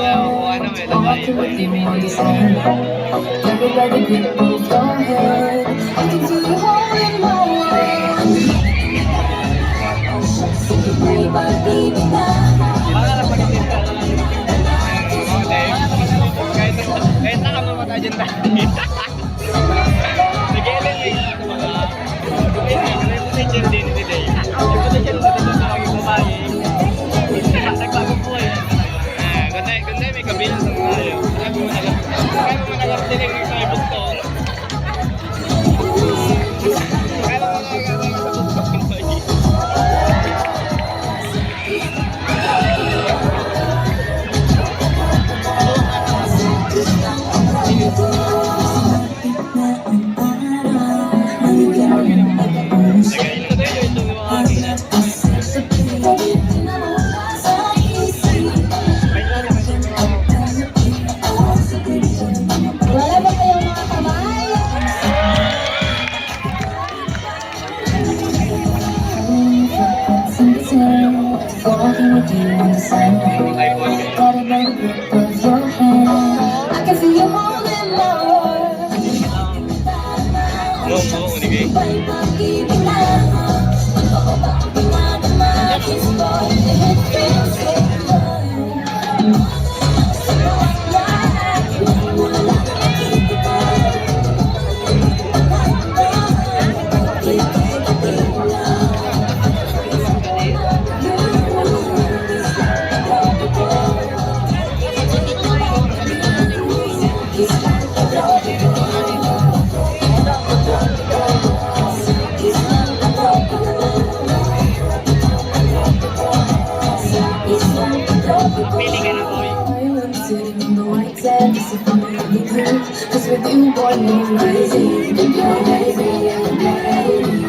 ano eh, labay. Everybody grip both your head. I can feel you holding my hand. Say bye, baby, now. Pangarap pa kasi ka lang. Okay. Kahit nakamamata dyan tayo. Nag-ilan eh. Potential din today. Yung potential din sa mga babae. Nagbagong buhay. Ganda may kabilang sa tayo. Kaya mo manalang din yung sa ibugtong. Kaya mo manalang sa ibugtong. Wala ba kayong mga kamay? Walking with you on the sidewalk. Got a better grip of your hand. I can feel you holding my world. Pili ka na, boy. Sitting in the white sand, disappointed in the blue. 'Cause with you, boy, you're crazy. You're crazy, you're crazy.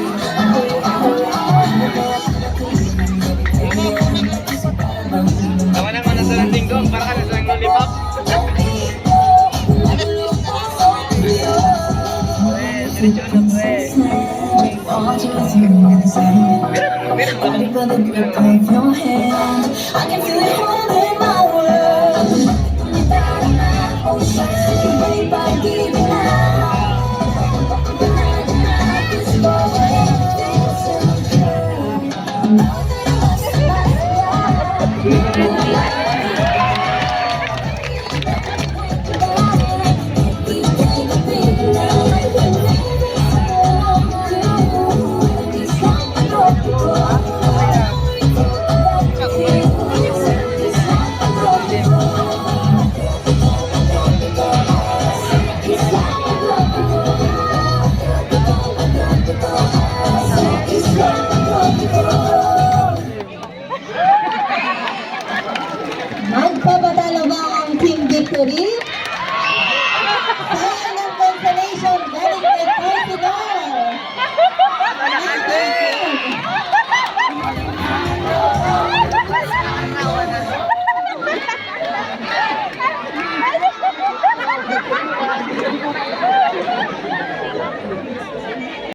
Tawa naman na sa landing doon, para ka na sa lollipop. Diretso na, pre. Fighting for the grip of your hand. I can feel it holding my world. Say bye, baby, Magpapatalo ba ang Team Victory?